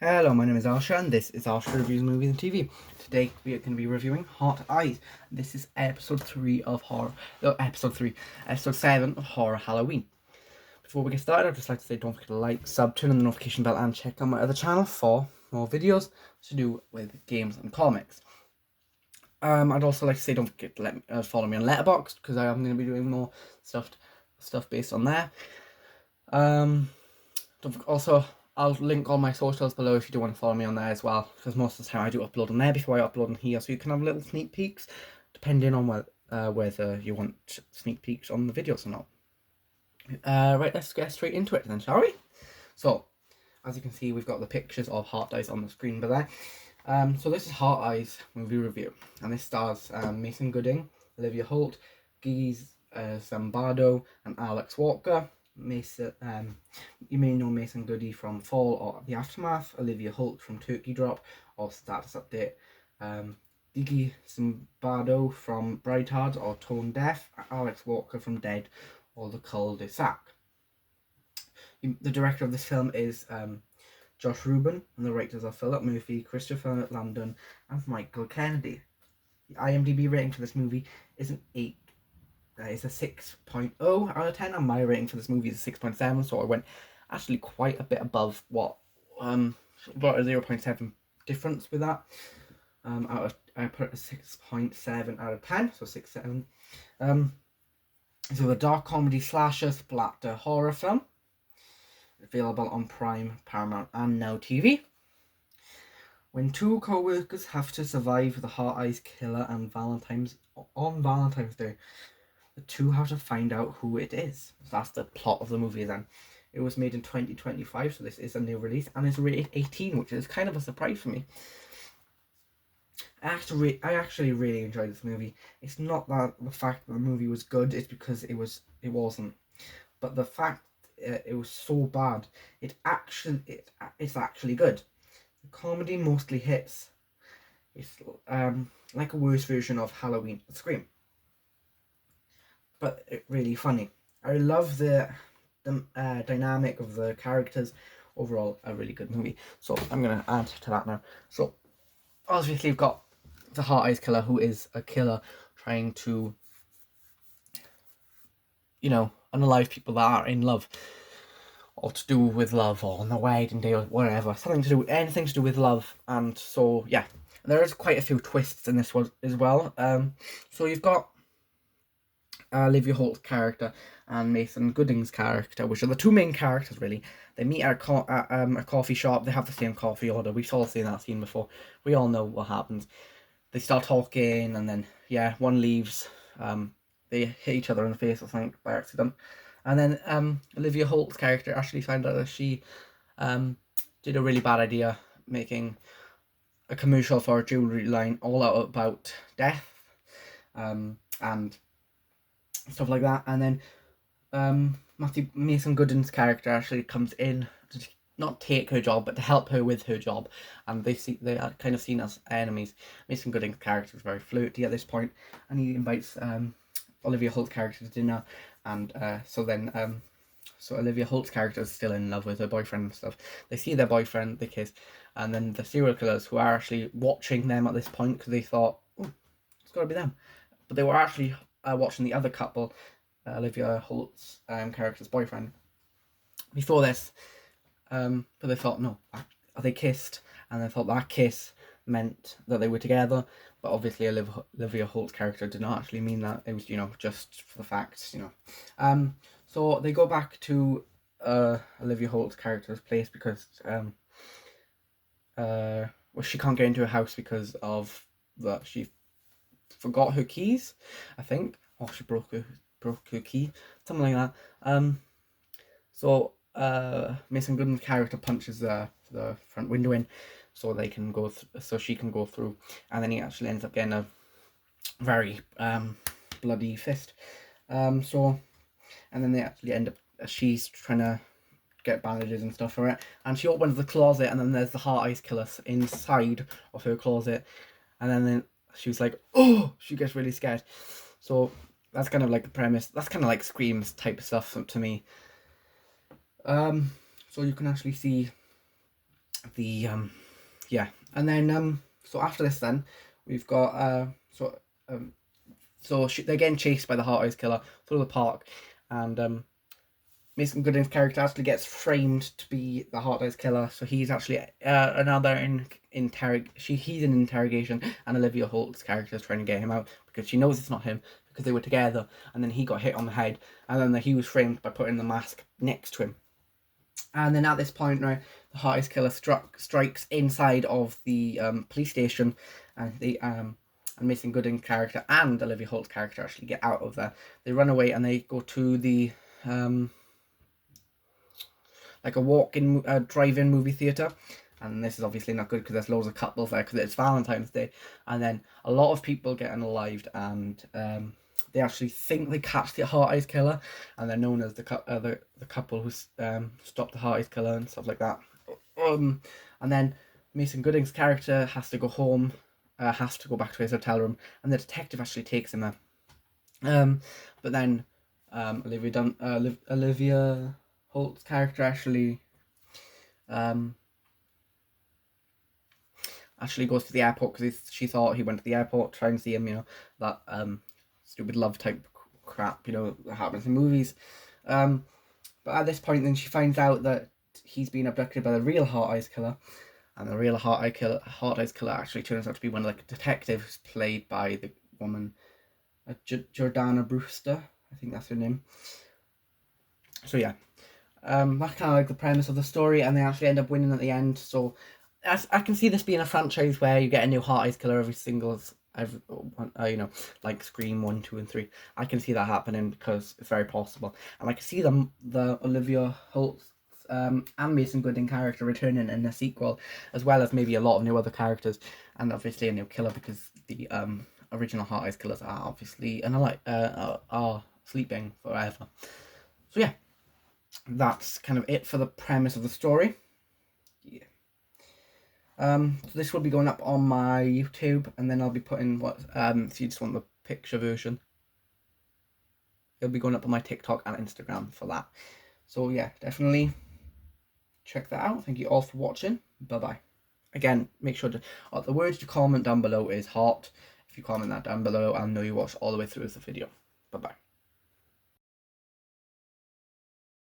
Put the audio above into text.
Hello, my name is Arsha and this is Arsha Reviews Movies and TV. Today we are going to be reviewing Hot Eyes. This is episode 3 of Horror... No, episode 7 of Horror Halloween. Before we get started, I'd just like to say don't forget to like, sub, turn on the notification bell and check out my other channel for more videos to do with games and comics. I'd also like to say don't forget to follow me on Letterboxd because I am going to be doing more stuff based on there. Also, I'll link all my socials below if you do want to follow me on there as well, because most of the time I do upload on there before I upload on here, so you can have little sneak peeks, depending on whether you want sneak peeks on the videos or not. Right, let's get straight into it then, shall we? So, as you can see, we've got the pictures of Heart Eyes on the screen below there. So this is Heart Eyes movie review, and this stars Mason Gooding, Olivia Holt, Gigi Zambado, and Alex Walker. Mason, you may know Mason Goody from Fall or The Aftermath, Olivia Holt from Turkey Drop or Status Update, Gigi Zambado from Brighthearts or Tone Deaf, Alex Walker from Dead or The Cul-de-Sac. The director of this film is Josh Rubin, and the writers are Philip Murphy, Christopher Landon, and Michael Kennedy. The IMDb rating for this movie is an 8. It's a 6.0 out of 10, and my rating for this movie is a 6.7, so I went actually quite a bit above what about a 0.7 difference with that. I put a 6.7 out of 10, so 6.7. So the dark comedy slasher splatter horror film, available on Prime, Paramount, and Now TV. When two co-workers have to survive the Heart Eyes killer on Valentine's Day, the two have to find out who it is. So that's the plot of the movie then. It was made in 2025, so this is a new release, and it's rated 18, which is kind of a surprise for me. I actually really enjoyed this movie. It's not that the fact that the movie was good, it's because it wasn't. But the fact it was so bad, it's actually good. The comedy mostly hits. It's like a worse version of Halloween Scream, but really funny. I love the dynamic of the characters. Overall, a really good movie. So I'm gonna add to that now. So obviously we've got the Heart Eyes killer, who is a killer trying to, unalive people that are in love, or to do with love, or on the wedding day, or whatever. Anything to do with love. And so yeah, there is quite a few twists in this one as well. So you've got Olivia Holt's character and Mason Gooding's character, which are the two main characters really. They meet at a coffee shop. They have the same coffee order. We've all seen that scene before. We all know what happens. They start talking, and then one leaves. They hit each other in the face, I think, by accident. And then Olivia Holt's character actually found out that she did a really bad idea, making a commercial for a jewelry line all out about death and stuff like that. And then Mason Gooding's character actually comes in to not take her job, but to help her with her job, and they are kind of seen as enemies. Mason Gooding's character is very flirty at this point, and he invites Olivia Holt's character to dinner, and so Olivia Holt's character is still in love with her boyfriend and stuff. They see their boyfriend, they kiss, and then the serial killers, who are actually watching them at this point because they thought, oh, it's got to be them, but they were actually watching the other couple, Olivia Holt's character's boyfriend, before this. But they thought, no, they kissed, and they thought that kiss meant that they were together. But obviously Olivia Holt's character did not actually mean that. It was, just for the facts, So they go back to Olivia Holt's character's place because she can't get into her house because of that she forgot her keys, I think, or she broke her key, something like that. So Mason Gooding's character punches the front window in, so they can go. So she can go through, and then he actually ends up getting a very bloody fist. And then they actually end up. She's trying to get bandages and stuff for it, and she opens the closet, and then there's the Heart Eyes killer inside of her closet, and then she was like, oh, she gets really scared. So that's kind of like the premise. That's kind of like Screams type of stuff to me. So you can actually see the yeah, and then so after this, then we've got they're getting chased by the Heart Eyes Killer through the park, and Mason Gooding's character actually gets framed to be the Heart Eyes Killer, so he's actually he's in interrogation, and Olivia Holt's character is trying to get him out because she knows it's not him because they were together, and then he got hit on the head, and then he was framed by putting the mask next to him. And then at this point, right, the Heart Eyes Killer strikes inside of the police station, and and Mason Gooding's character and Olivia Holt's character actually get out of there. They run away and they go to the like a walk-in drive-in movie theater, and this is obviously not good because there's loads of couples there because it's Valentine's Day, and then a lot of people get unalived, and they actually think they catch the Heart Eyes Killer, and they're known as the couple who stopped the Heart Eyes Killer and stuff like that. And then Mason Gooding's character has to go home, has to go back to his hotel room, and the detective actually takes him there. But then Olivia Holt's character actually goes to the airport because she thought he went to the airport to try and see him, that stupid love type crap, that happens in movies. But at this point, then she finds out that he's been abducted by the real Heart Eyes Killer, and the real Heart Eyes Killer actually turns out to be one of the detectives played by the woman Jordana Brewster, I think that's her name. So yeah, that's kind of like the premise of the story, and they actually end up winning at the end. So I can see this being a franchise where you get a new Heart Eyes Killer every like Scream 1, 2, and 3. I can see that happening because it's very possible, and I can see the Olivia Holt and Mason Gooding character returning in a sequel, as well as maybe a lot of new other characters, and obviously a new killer because the original Heart Eyes Killers are obviously are sleeping forever. So yeah, that's kind of it for the premise of the story. Yeah. So this will be going up on my YouTube, and then I'll be putting if you just want the picture version, it'll be going up on my TikTok and Instagram for that. So yeah, definitely check that out. Thank you all for watching. Bye bye. Again, make sure to the words to comment down below is heart. If you comment that down below, I'll know you watched all the way through the video. Bye bye.